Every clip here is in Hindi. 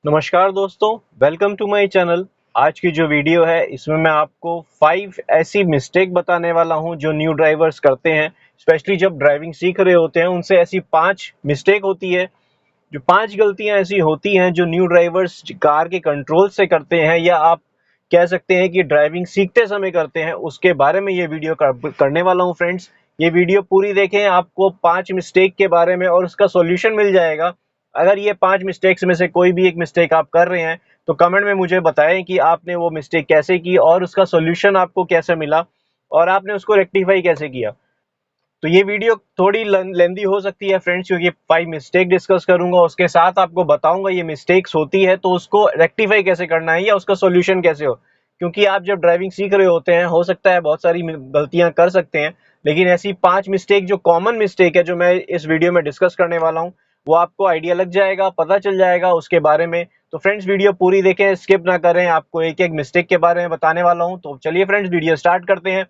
नमस्कार दोस्तों, वेलकम टू माय चैनल। आज की जो वीडियो है इसमें मैं आपको 5 ऐसी मिस्टेक बताने वाला हूं जो न्यू ड्राइवर्स करते हैं। स्पेशली जब ड्राइविंग सीख रहे होते हैं उनसे ऐसी 5 मिस्टेक होती है, जो 5 गलतियां ऐसी होती हैं जो न्यू ड्राइवर्स कार के कंट्रोल से करते हैं, या आप कह सकते हैं कि ड्राइविंग सीखते समय करते हैं। उसके बारे में ये वीडियो करने वाला हूं फ्रेंड्स। ये वीडियो पूरी देखें, आपको 5 मिस्टेक के बारे में और उसका सॉल्यूशन मिल जाएगा। अगर ये 5 मिस्टेक्स में से कोई भी एक मिस्टेक आप कर रहे हैं तो कमेंट में मुझे बताएं कि आपने वो मिस्टेक कैसे की और उसका सॉल्यूशन आपको कैसे मिला और आपने उसको रेक्टिफाई कैसे किया। तो ये वीडियो थोड़ी लेंदी हो सकती है फ्रेंड्स, क्योंकि 5 मिस्टेक डिस्कस करूंगा, उसके साथ आपको बताऊंगा ये मिस्टेक्स होती है तो उसको रेक्टिफाई कैसे करना है या उसका सॉल्यूशन कैसे हो। क्योंकि आप जब ड्राइविंग सीख रहे होते हैं, हो सकता है बहुत सारी गलतियां कर सकते हैं, लेकिन ऐसी 5 मिस्टेक जो कॉमन मिस्टेक है जो मैं इस वीडियो में डिस्कस करने वाला हूँ, वो आपको आइडिया लग जाएगा, पता चल जाएगा उसके बारे में। तो फ्रेंड्स वीडियो पूरी देखें, स्किप ना करें, आपको एक एक मिस्टेक के बारे में बताने वाला हूँ। तो चलिए फ्रेंड्स वीडियो स्टार्ट करते हैं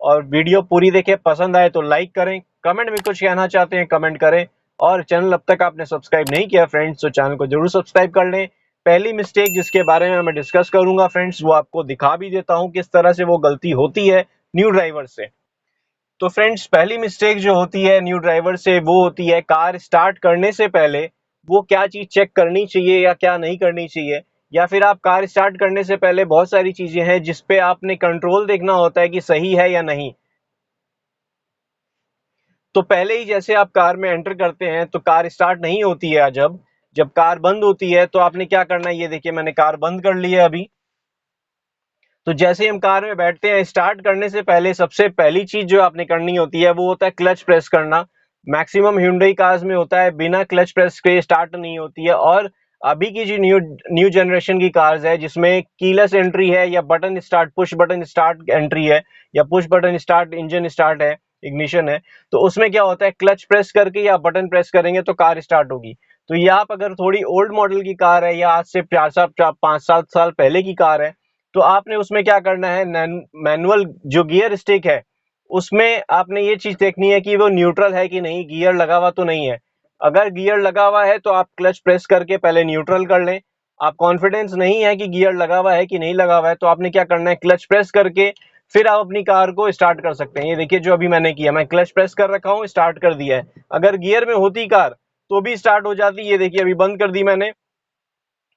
और वीडियो पूरी देखें। पसंद आए तो लाइक करें, कमेंट में कुछ कहना चाहते हैं कमेंट करें, और चैनल अब तक आपने सब्सक्राइब नहीं किया फ्रेंड्स तो चैनल को जरूर सब्सक्राइब कर लें। पहली मिस्टेक जिसके बारे में मैं डिस्कस करूंगा फ्रेंड्स, वो आपको दिखा भी देता हूं किस तरह से वो गलती होती है न्यू ड्राइवर से। तो फ्रेंड्स पहली मिस्टेक जो होती है न्यू ड्राइवर से वो होती है कार स्टार्ट करने से पहले वो क्या चीज चेक करनी चाहिए या क्या नहीं करनी चाहिए। या फिर आप कार स्टार्ट करने से पहले बहुत सारी चीजें हैं जिस पे आपने कंट्रोल देखना होता है कि सही है या नहीं। तो पहले ही जैसे आप कार में एंटर करते हैं तो कार स्टार्ट नहीं होती है। जब जब कार बंद होती है तो आपने क्या करना है, ये देखिए मैंने कार बंद कर ली है अभी। तो जैसे ही हम कार में बैठते हैं, स्टार्ट करने से पहले सबसे पहली चीज जो आपने करनी होती है वो होता है क्लच प्रेस करना। मैक्सिमम Hyundai कार्स में होता है, बिना क्लच प्रेस के स्टार्ट नहीं होती है। और अभी की जो न्यू न्यू जनरेशन की कार्स है जिसमें कीलेस एंट्री है या button start push button start entry है या push button start engine start है, इग्निशन है, तो उसमें क्या होता है क्लच प्रेस करके या बटन प्रेस करेंगे तो कार स्टार्ट होगी। तो ये आप अगर थोड़ी ओल्ड मॉडल की कार है या आज से 4 5 7 साल पहले की कार है, तो आपने उसमें क्या करना है, मैनुअल जो गियर स्टिक है उसमें आपने ये चीज देखनी है कि वो न्यूट्रल है कि नहीं, गियर लगा हुआ तो नहीं है। अगर गियर लगा हुआ है तो आप क्लच प्रेस करके पहले न्यूट्रल कर लें। आप कॉन्फिडेंस नहीं है कि गियर लगा हुआ है कि नहीं लगा हुआ है, तो आपने क्या करना है, क्लच प्रेस करके फिर आप अपनी कार को स्टार्ट कर सकते हैं। ये देखिए जो अभी मैंने किया, मैं क्लच प्रेस कर रखा हूँ, स्टार्ट कर दिया है। अगर गियर में होती कार तो भी स्टार्ट हो जाती। ये देखिए अभी बंद कर दी मैंने,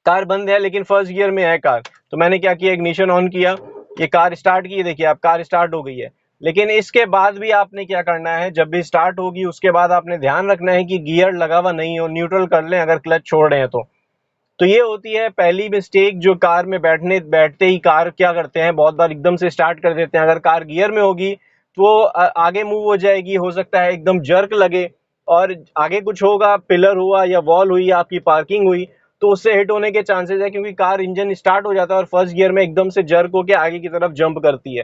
कार बंद है लेकिन फर्स्ट गियर में है कार। तो मैंने क्या किया, इग्निशन ऑन किया, ये कार स्टार्ट की, देखिए अब कार स्टार्ट हो गई है। लेकिन इसके बाद भी आपने क्या करना है, जब भी स्टार्ट होगी उसके बाद आपने ध्यान रखना है कि गियर लगा हुआ नहीं हो, न्यूट्रल कर लें अगर क्लच छोड़ रहे हैं तो ये होती है पहली मिस्टेक। जो कार में बैठते ही कार क्या करते हैं, बहुत बार एकदम से स्टार्ट कर देते हैं। अगर कार गियर में होगी तो वो आगे मूव हो जाएगी, हो सकता है एकदम जर्क लगे और आगे कुछ होगा, पिलर हुआ या वॉल हुई या आपकी पार्किंग हुई, तो उससे हिट होने के चांसेस है, क्योंकि कार इंजन स्टार्ट हो जाता है और फर्स्ट गियर में एकदम से जर्क होकर आगे की तरफ जंप करती है।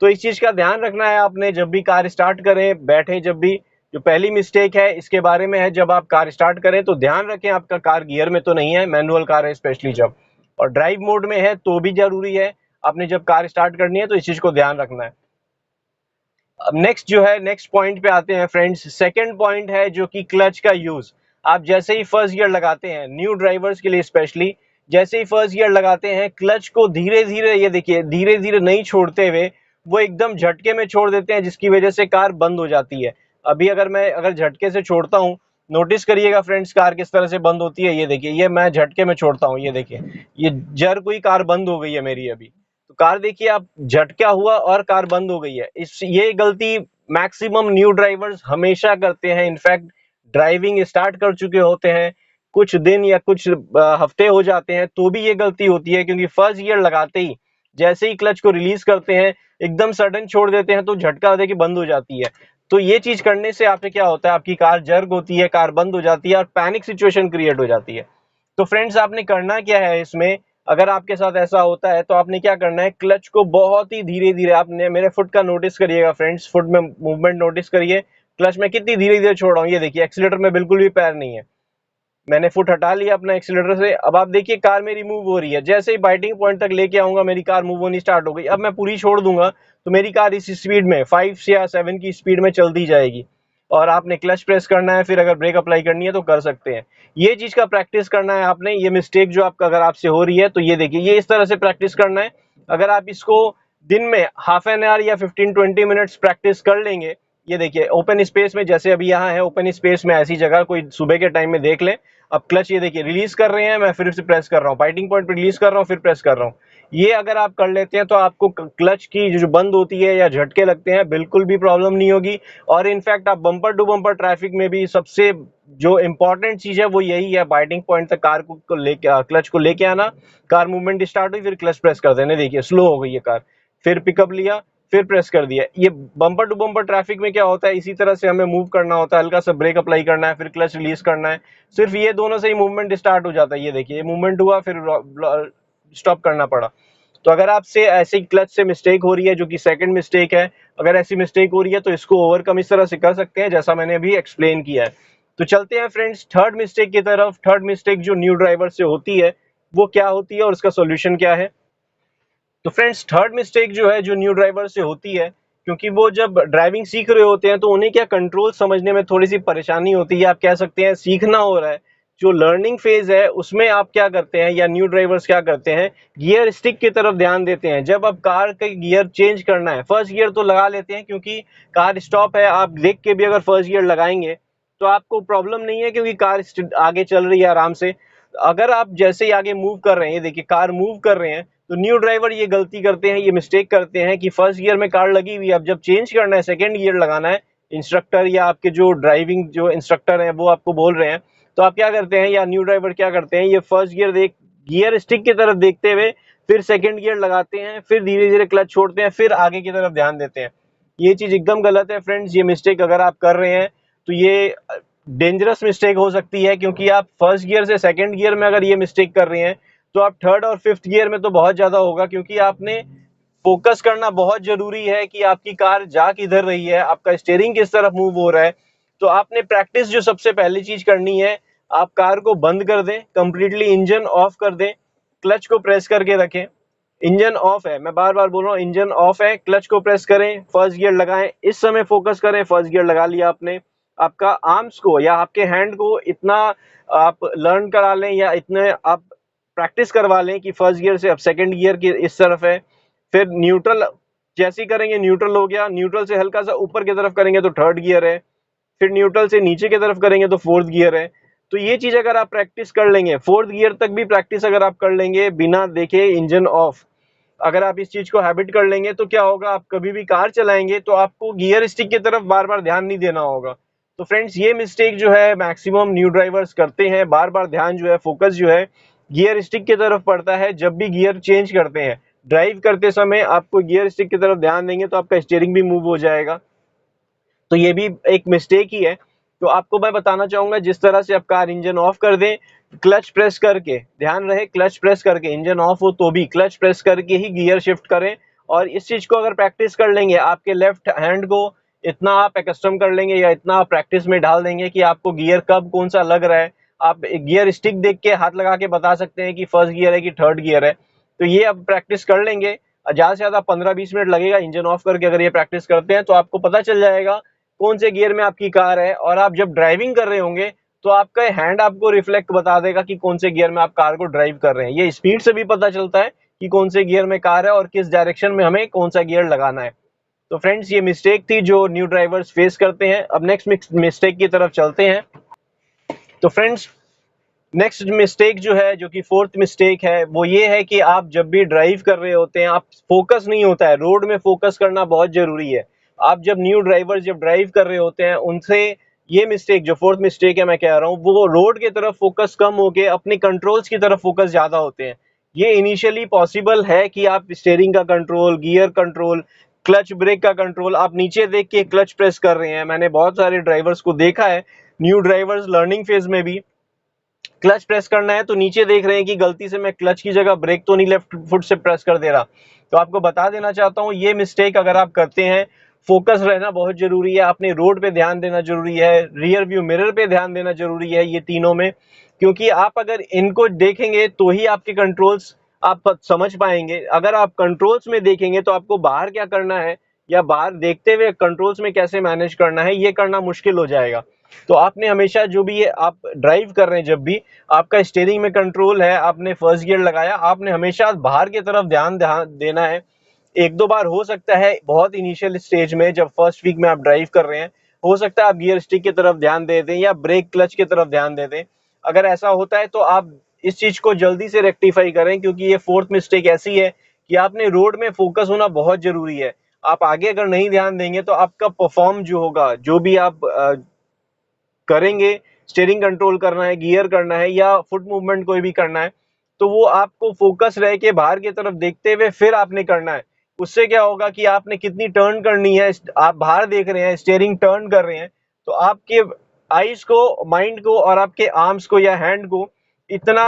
तो इस चीज का ध्यान रखना है आपने जब भी कार स्टार्ट करें, बैठे जब भी। जो पहली मिस्टेक है इसके बारे में है, जब आप कार स्टार्ट करें तो ध्यान रखें आपका कार गियर में तो नहीं है, मैनुअल कार है स्पेशली जब, और ड्राइव मोड में है तो भी जरूरी है। आपने जब कार स्टार्ट करनी है तो इस चीज को ध्यान रखना है। अब नेक्स्ट जो है, नेक्स्ट पॉइंट पे आते हैं फ्रेंड्स। सेकंड पॉइंट है जो कि क्लच का यूज। आप जैसे ही फर्स्ट गियर लगाते हैं, न्यू ड्राइवर्स के लिए स्पेशली, जैसे ही फर्स्ट गियर लगाते हैं क्लच को धीरे धीरे, ये देखिए धीरे धीरे नहीं छोड़ते हुए वो एकदम झटके में छोड़ देते हैं, जिसकी वजह से कार बंद हो जाती है। अभी अगर झटके से छोड़ता हूँ, नोटिस करिएगा फ्रेंड्स कार किस तरह से बंद होती है। ये देखिए, ये मैं झटके में छोड़ता हूँ, ये देखिए ये जर्क हुई कार बंद हो गई है मेरी अभी। तो कार देखिए आप, झटका हुआ और कार बंद हो गई है। इस ये गलती मैक्सिमम न्यू ड्राइवर्स हमेशा करते हैं। इनफैक्ट ड्राइविंग स्टार्ट कर चुके होते हैं, कुछ दिन या कुछ हफ्ते हो जाते हैं तो भी ये गलती होती है, क्योंकि फर्स्ट गियर लगाते ही जैसे ही क्लच को रिलीज करते हैं एकदम सडन छोड़ देते हैं तो झटका दे के बंद हो जाती है। तो ये चीज करने से आपसे क्या होता है, आपकी कार जर्क होती है, कार बंद हो जाती है और पैनिक सिचुएशन क्रिएट हो जाती है। तो फ्रेंड्स आपने करना क्या है इसमें, अगर आपके साथ ऐसा होता है तो आपने क्या करना है, क्लच को बहुत ही धीरे धीरे, आपने मेरे फुट का नोटिस करिएगा फ्रेंड्स, फुट में मूवमेंट नोटिस करिए, क्लच में कितनी धीरे धीरे छोड़ रहा हूँ। ये देखिए एक्सीलेटर में बिल्कुल भी पैर नहीं है, मैंने फुट हटा लिया अपना एक्सीलेटर से। अब आप देखिए कार मेरी मूव हो रही है, जैसे ही बाइटिंग पॉइंट तक लेके आऊंगा मेरी कार मूव होनी स्टार्ट हो गई। अब मैं पूरी छोड़ दूंगा तो मेरी कार इस स्पीड में 5 या 7 की स्पीड में चलती जाएगी। और आपने क्लच प्रेस करना है, फिर अगर ब्रेक अप्लाई करनी है तो कर सकते हैं। ये चीज का प्रैक्टिस करना है आपने। ये मिस्टेक जो आपका अगर आपसे हो रही है तो ये देखिए, ये इस तरह से प्रैक्टिस करना है। अगर आप इसको दिन में हाफ एन आवर या 15-20 मिनट्स प्रैक्टिस कर लेंगे, ये देखिए ओपन स्पेस में, जैसे अभी यहाँ है ओपन स्पेस में, ऐसी जगह कोई सुबह के टाइम में देख लें। अब क्लच ये देखिए रिलीज कर रहे हैं, मैं फिर से प्रेस कर रहा हूँ, फाइटिंग पॉइंट पे रिलीज कर रहा हूँ, फिर प्रेस कर रहा हूँ। ये अगर आप कर लेते हैं तो आपको क्लच की जो बंद होती है या झटके लगते हैं, बिल्कुल भी प्रॉब्लम नहीं होगी। और इनफैक्ट आप बम्पर टू बम्पर ट्रैफिक में भी सबसे जो इंपॉर्टेंट चीज है वो यही है, बाइटिंग पॉइंट तक कार को लेके, क्लच को लेके आना। कार मूवमेंट स्टार्ट हुई, फिर क्लच प्रेस कर देना, देखिए स्लो हो गई है कार, फिर पिकअप लिया, फिर प्रेस कर दिया। ये बम्पर टू बम्पर ट्रैफिक में क्या होता है, इसी तरह से हमें मूव करना होता है, हल्का सा ब्रेक अप्लाई करना है, फिर क्लच रिलीज करना है। सिर्फ ये दोनों से ही मूवमेंट स्टार्ट हो जाता है। ये देखिए, ये मूवमेंट हुआ, फिर स्टॉप करना पड़ा। तो अगर आपसे ऐसे क्लच से मिस्टेक हो रही है, जो कि सेकंड मिस्टेक है, अगर ऐसी मिस्टेक हो रही है तो इसको ओवरकम इस तरह से कर सकते हैं जैसा मैंने अभी एक्सप्लेन किया है। तो चलते हैं फ्रेंड्स थर्ड मिस्टेक की तरफ। थर्ड मिस्टेक जो न्यू ड्राइवर से होती है वो क्या होती है और उसका सॉल्यूशन क्या है। तो फ्रेंड्स थर्ड मिस्टेक जो है, जो न्यू ड्राइवर से होती है, क्योंकि वो जब ड्राइविंग सीख रहे होते हैं तो उन्हें क्या कंट्रोल समझने में थोड़ी सी परेशानी होती है। आप कह सकते हैं सीखना हो रहा है, जो लर्निंग फेज है उसमें आप क्या करते हैं, या न्यू ड्राइवर्स क्या करते हैं, गियर स्टिक की तरफ ध्यान देते हैं। जब अब कार का गियर चेंज करना है, फर्स्ट गियर तो लगा लेते हैं क्योंकि कार स्टॉप है, आप देख के भी अगर फर्स्ट गियर लगाएंगे तो आपको प्रॉब्लम नहीं है, क्योंकि कार आगे चल रही है आराम से। अगर आप जैसे ही आगे मूव कर रहे हैं, देखिए कार मूव कर रहे हैं, तो न्यू ड्राइवर ये गलती करते हैं, ये मिस्टेक करते हैं कि फर्स्ट गियर में कार लगी हुई है, अब जब चेंज करना है, सेकंड गियर लगाना है, इंस्ट्रक्टर या आपके जो ड्राइविंग जो इंस्ट्रक्टर हैं वो आपको बोल रहे हैं, तो आप क्या करते हैं, या न्यू ड्राइवर क्या करते हैं, ये फर्स्ट गियर गियर स्टिक की तरफ देखते हुए फिर सेकंड गियर लगाते हैं, फिर धीरे धीरे क्लच छोड़ते हैं, फिर आगे की तरफ ध्यान देते हैं। ये चीज एकदम गलत है फ्रेंड्स। ये मिस्टेक अगर आप कर रहे हैं तो ये डेंजरस मिस्टेक हो सकती है, क्योंकि आप फर्स्ट गियर से सेकंड गियर में अगर ये मिस्टेक कर रहे हैं तो आप थर्ड और फिफ्थ गियर में तो बहुत ज्यादा होगा, क्योंकि आपने फोकस करना बहुत जरूरी है कि आपकी कार जा किधर रही है, आपका स्टीयरिंग किस तरफ मूव हो रहा है। तो आपने प्रैक्टिस जो सबसे पहली चीज करनी है, आप कार को बंद कर दें, कंप्लीटली इंजन ऑफ कर दें, क्लच को प्रेस करके रखें। इंजन ऑफ है, मैं बार बार बोल रहा हूँ, इंजन ऑफ है, क्लच को प्रेस करें, फर्स्ट गियर लगाएं, इस समय फोकस करें, फर्स्ट गियर लगा लिया आपने। आपका आर्म्स को या आपके हैंड को इतना आप लर्न करा लें, या इतने आप प्रैक्टिस करवा लें कि फर्स्ट गियर से अब सेकंड गियर की इस तरफ है, फिर न्यूट्रल जैसे ही करेंगे न्यूट्रल हो गया, न्यूट्रल से हल्का सा ऊपर की तरफ करेंगे तो थर्ड गियर है, फिर न्यूट्रल से नीचे की तरफ करेंगे तो फोर्थ गियर है। तो ये चीज अगर आप प्रैक्टिस कर लेंगे, फोर्थ गियर तक भी प्रैक्टिस अगर आप कर लेंगे बिना देखे इंजन ऑफ, अगर आप इस चीज को हैबिट कर लेंगे तो क्या होगा, आप कभी भी कार चलाएंगे तो आपको गियर स्टिक की तरफ बार बार ध्यान नहीं देना होगा। तो फ्रेंड्स ये मिस्टेक जो है मैक्सिमम न्यू ड्राइवर्स करते हैं, बार बार ध्यान जो है, फोकस जो है गियर स्टिक की तरफ पड़ता है जब भी गियर चेंज करते हैं। ड्राइव करते समय आपको गियर स्टिक की तरफ ध्यान देंगे तो आपका स्टीयरिंग भी मूव हो जाएगा। तो ये भी एक मिस्टेक ही है। तो आपको मैं बताना चाहूंगा, जिस तरह से आप कार इंजन ऑफ कर दें, क्लच प्रेस करके, ध्यान रहे क्लच प्रेस करके, इंजन ऑफ हो तो भी क्लच प्रेस करके ही गियर शिफ्ट करें। और इस चीज को अगर प्रैक्टिस कर लेंगे, आपके लेफ्ट हैंड को इतना आप एक्स्टम कर लेंगे या इतना आप प्रैक्टिस में डाल देंगे कि आपको गियर कब कौन सा लग रहा है, आप गियर स्टिक देख के हाथ लगा के बता सकते हैं कि फर्स्ट गियर है कि थर्ड गियर है। तो ये आप प्रैक्टिस कर लेंगे, ज्यादा से ज्यादा 15-20 मिनट लगेगा इंजन ऑफ करके, अगर ये प्रैक्टिस करते हैं तो आपको पता चल जाएगा कौन से गियर में आपकी कार है। और आप जब ड्राइविंग कर रहे होंगे तो आपका हैंड आपको रिफ्लेक्ट बता देगा कि कौन से गियर में आप कार को ड्राइव कर रहे हैं। ये स्पीड से भी पता चलता है कि कौन से गियर में कार है और किस डायरेक्शन में हमें कौन सा गियर लगाना है। तो फ्रेंड्स ये मिस्टेक थी जो न्यू ड्राइवर्स फेस करते हैं। अब नेक्स्ट मिस्टेक की तरफ चलते हैं। तो फ्रेंड्स नेक्स्ट मिस्टेक जो है, जो कि फोर्थ मिस्टेक है, वो ये है कि आप जब भी ड्राइव कर रहे होते हैं, आप फोकस नहीं होता है, रोड में फोकस करना बहुत जरूरी है। आप जब न्यू ड्राइवर जब ड्राइव कर रहे होते हैं उनसे ये मिस्टेक, जो फोर्थ मिस्टेक है मैं कह रहा हूँ, वो रोड की तरफ फोकस कम होके अपने कंट्रोल्स की तरफ फोकस ज्यादा होते हैं। ये इनिशियली पॉसिबल है कि आप स्टेयरिंग का control, gear control, clutch brake का कंट्रोल आप नीचे देख के क्लच प्रेस कर रहे हैं। मैंने बहुत सारे ड्राइवर्स को देखा है, न्यू ड्राइवर्स लर्निंग फेज में भी क्लच प्रेस करना है तो नीचे देख रहे हैं कि गलती से मैं क्लच की जगह ब्रेक तो नहीं लेफ्ट फुट से प्रेस कर दे रहा। तो आपको बता देना चाहता हूँ, ये मिस्टेक अगर आप करते हैं, फोकस रहना बहुत जरूरी है, आपने रोड पे ध्यान देना जरूरी है, रियर व्यू मिरर पे ध्यान देना जरूरी है, ये तीनों में। क्योंकि आप अगर इनको देखेंगे तो ही आपके कंट्रोल्स आप समझ पाएंगे। अगर आप कंट्रोल्स में देखेंगे तो आपको बाहर क्या करना है या बाहर देखते हुए कंट्रोल्स में कैसे मैनेज करना है, ये करना मुश्किल हो जाएगा। तो आपने हमेशा जो भी ये आप ड्राइव कर रहे हैं, जब भी आपका स्टीयरिंग में कंट्रोल है, आपने फर्स्ट गियर लगाया, आपने हमेशा बाहर की तरफ ध्यान ध्यान देना है। एक दो बार हो सकता है बहुत इनिशियल स्टेज में, जब फर्स्ट वीक में आप ड्राइव कर रहे हैं, हो सकता है आप गियर स्टिक की तरफ ध्यान दे दें या ब्रेक क्लच की तरफ ध्यान दे दें। अगर ऐसा होता है तो आप इस चीज को जल्दी से रेक्टिफाई करें, क्योंकि ये फोर्थ मिस्टेक ऐसी है कि आपने रोड में फोकस होना बहुत जरूरी है। आप आगे अगर नहीं ध्यान देंगे तो आपका परफॉर्म जो होगा, जो भी आप करेंगे, स्टीयरिंग कंट्रोल करना है, गियर करना है या फुट मूवमेंट कोई भी करना है, तो वो आपको फोकस रह के बाहर की तरफ देखते हुए फिर आपने करना है। उससे क्या होगा कि आपने कितनी टर्न करनी है, आप बाहर देख रहे हैं, स्टीयरिंग टर्न कर रहे हैं, तो आपके आईज को, माइंड को और आपके आर्म्स को या हैंड को इतना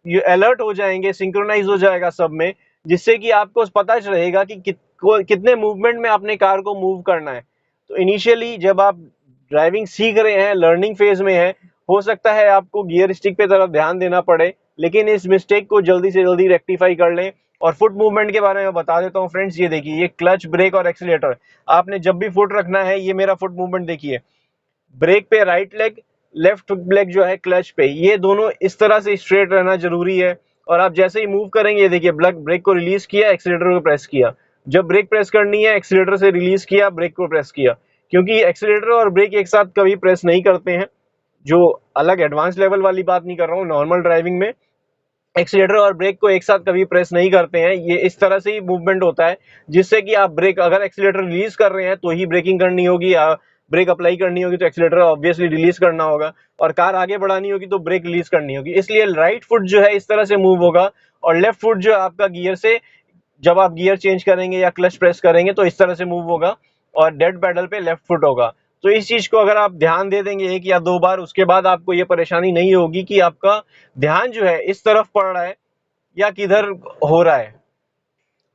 ये अलर्ट हो जाएंगे, सिंक्रोनाइज हो जाएगा सब में, जिससे कि आपको पता रहेगा कि कितने मूवमेंट में आपने कार को मूव करना है। तो इनिशियली जब आप ड्राइविंग सीख रहे हैं, लर्निंग फेज में है, हो सकता है आपको गियर स्टिक पे तरफ ध्यान देना पड़े, लेकिन इस मिस्टेक को जल्दी से जल्दी रेक्टिफाई कर लें। और फुट मूवमेंट के बारे में बता देता हूँ फ्रेंड्स, ये देखिए, ये क्लच, ब्रेक और एक्सीलेटर, आपने जब भी फुट रखना है, ये मेरा फुट मूवमेंट देखिए, ब्रेक पे राइट लेग, लेफ्ट लेग जो है क्लच पे, ये दोनों इस तरह से स्ट्रेट रहना जरूरी है। और आप जैसे ही मूव करेंगे, ये देखिए, ब्रेक को रिलीज किया, एक्सीलेटर को प्रेस किया, जब ब्रेक प्रेस करनी है एक्सीलेटर से रिलीज किया, ब्रेक को प्रेस किया, क्योंकि एक्सीलेटर और ब्रेक एक साथ कभी प्रेस नहीं करते हैं। जो अलग एडवांस लेवल वाली बात नहीं कर रहा हूँ, नॉर्मल ड्राइविंग में एक्सीलेटर और ब्रेक को एक साथ कभी प्रेस नहीं करते हैं। ये इस तरह से ही मूवमेंट होता है, जिससे कि आप ब्रेक, अगर एक्सीलेटर रिलीज कर रहे हैं तो ही ब्रेकिंग करनी होगी, ब्रेक अप्लाई करनी होगी तो एक्सीलेटर ऑब्वियसली रिलीज करना होगा, और कार आगे बढ़ानी होगी तो ब्रेक रिलीज करनी होगी। इसलिए राइट फुट जो है इस तरह से मूव होगा, और लेफ्ट फुट जो है आपका गियर से, जब आप गियर चेंज करेंगे या क्लच प्रेस करेंगे तो इस तरह से मूव होगा, और डेड पैडल पे लेफ्ट फुट होगा। तो इस चीज को अगर आप ध्यान दे देंगे एक या दो बार, उसके बाद आपको ये परेशानी नहीं होगी कि आपका ध्यान जो है इस तरफ पड़ रहा है या किधर हो रहा है।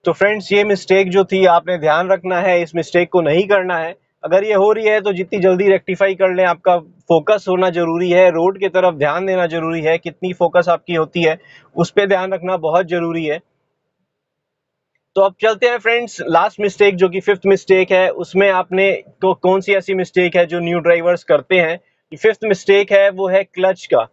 तो फ्रेंड्स, ये मिस्टेक जो थी, आपने ध्यान रखना है, इस मिस्टेक को नहीं करना है। अगर ये हो रही है तो जितनी जल्दी रेक्टिफाई कर लें। आपका फोकस होना जरूरी है, रोड की तरफ ध्यान देना जरूरी है, कितनी फोकस आपकी होती है उस पर ध्यान रखना बहुत जरूरी है। तो अब चलते हैं फ्रेंड्स, लास्ट मिस्टेक जो कि फिफ्थ मिस्टेक है, उसमें आपने तो कौन सी ऐसी मिस्टेक है जो न्यू ड्राइवर्स करते हैं। फिफ्थ मिस्टेक है वो है क्लच का।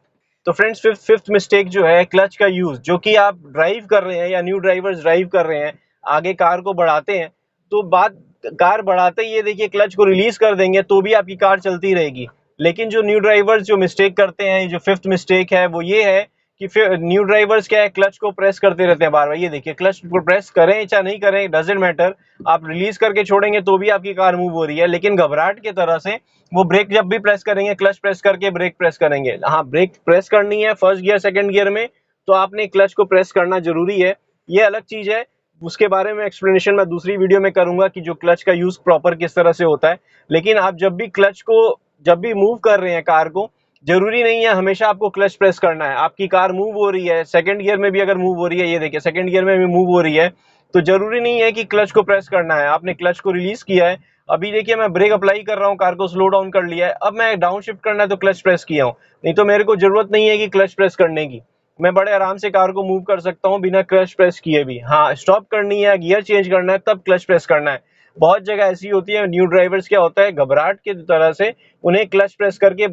तो फ्रेंड्स, फिफ्थ मिस्टेक जो है क्लच का यूज, जो कि आप ड्राइव कर रहे हैं या न्यू ड्राइवर्स ड्राइव कर रहे हैं, आगे कार को बढ़ाते हैं, तो बात, कार बढ़ाते ही ये देखिए क्लच को रिलीज कर देंगे तो भी आपकी कार चलती रहेगी। लेकिन जो न्यू ड्राइवर्स जो मिस्टेक करते हैं, जो फिफ्थ मिस्टेक है वो ये है कि फिर न्यू ड्राइवर्स क्या है, क्लच को प्रेस करते रहते हैं बार बार। ये देखिए, क्लच को प्रेस करें चाहे नहीं करें, डजेंट मैटर, आप रिलीज करके छोड़ेंगे तो भी आपकी कार मूव हो रही है। लेकिन घबराहट की तरह से वो ब्रेक जब भी प्रेस करेंगे, क्लच प्रेस करके ब्रेक प्रेस करेंगे। हाँ, ब्रेक प्रेस करनी है फर्स्ट गियर सेकंड गियर में, तो आपने क्लच को प्रेस करना जरूरी है, ये अलग चीज है। उसके बारे में एक्सप्लेनेशन मैं दूसरी वीडियो में करूंगा कि जो क्लच का यूज प्रॉपर किस तरह से होता है। लेकिन आप जब भी क्लच को, जब भी मूव कर रहे हैं कार को, जरूरी नहीं है हमेशा आपको क्लच प्रेस करना है। आपकी कार मूव हो रही है, सेकंड गियर में भी अगर मूव हो रही है, ये देखिए सेकंड गियर में भी मूव हो रही है, तो जरूरी नहीं है कि क्लच को प्रेस करना है। आपने क्लच को रिलीज किया है, अभी देखिए मैं ब्रेक अप्लाई कर रहा हूँ, कार को स्लो डाउन कर लिया है, अब मैं डाउन शिफ्ट करना है तो क्लच प्रेस किया हूँ, नहीं तो मेरे को जरूरत नहीं है कि क्लच प्रेस करने की। मैं बड़े आराम से कार को मूव कर सकता हूँ बिना क्लच प्रेस किए भी। हाँ, स्टॉप करनी है, गियर चेंज करना है, तब क्लच प्रेस करना है। बहुत जगह ऐसी होती है, न्यू ड्राइवर्स क्या होता है, घबराहट की तरह से उन्हें क्लच प्रेस करके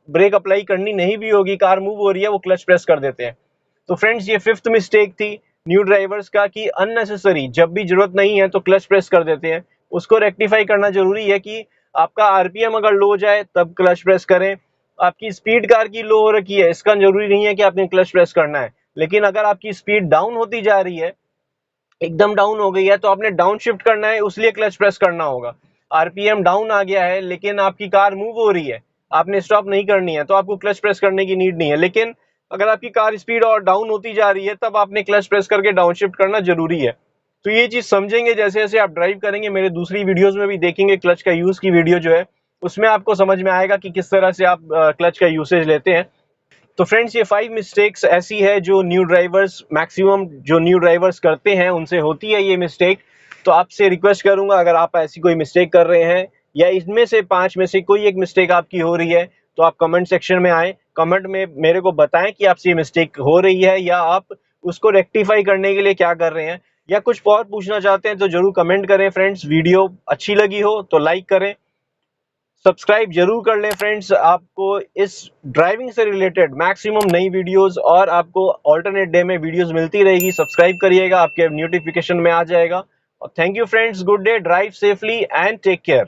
ब्रेक अप्लाई करनी नहीं भी होगी, कार मूव हो रही है, वो क्लच प्रेस कर देते हैं। तो फ्रेंड्स, ये फिफ्थ मिस्टेक थी न्यू ड्राइवर्स का, कि अननेसेसरी जब भी जरूरत नहीं है तो क्लच प्रेस कर देते हैं। उसको रेक्टिफाई करना जरूरी है कि आपका आरपीएम अगर लो जाए तब क्लच प्रेस करें। आपकी स्पीड कार की लो हो रखी है, इसका जरूरी नहीं है कि आपने क्लच प्रेस करना है। लेकिन अगर आपकी स्पीड डाउन होती जा रही है, एकदम डाउन हो गई है, तो आपने डाउन शिफ्ट करना है, उसलिए क्लच प्रेस करना होगा। आरपीएम डाउन आ गया है लेकिन आपकी कार मूव हो रही है, आपने स्टॉप नहीं करनी है, तो आपको क्लच प्रेस करने की नीड नहीं है। लेकिन अगर आपकी कार स्पीड और डाउन होती जा रही है, तब आपने क्लच प्रेस करके डाउन शिफ्ट करना जरूरी है। तो ये चीज समझेंगे जैसे जैसे आप ड्राइव करेंगे, मेरे दूसरी वीडियोस में भी देखेंगे क्लच का यूज की वीडियो जो है, उसमें आपको समझ में आएगा कि किस तरह से आप क्लच का यूसेज लेते हैं। तो फ्रेंड्स, ये 5 मिस्टेक्स ऐसी है जो न्यू ड्राइवर्स, मैक्सिमम जो न्यू ड्राइवर्स करते हैं उनसे होती है ये मिस्टेक। तो आपसे रिक्वेस्ट करूंगा, अगर आप ऐसी कोई मिस्टेक कर रहे हैं या इसमें से 5 में से कोई एक मिस्टेक आपकी हो रही है, तो आप कमेंट सेक्शन में आए, कमेंट में मेरे को बताएं कि आपसे ये मिस्टेक हो रही है या आप उसको रेक्टिफाई करने के लिए क्या कर रहे हैं। या कुछ और पूछना चाहते हैं तो जरूर कमेंट करें फ्रेंड्स। वीडियो अच्छी लगी हो तो लाइक करें, सब्सक्राइब जरूर कर लें फ्रेंड्स। आपको इस ड्राइविंग से रिलेटेड मैक्सिमम नई वीडियोस और आपको ऑल्टरनेट डे में वीडियोस मिलती रहेगी। सब्सक्राइब करिएगा, आपके नोटिफिकेशन में आ जाएगा। और thank you friends, good day, drive safely and take care.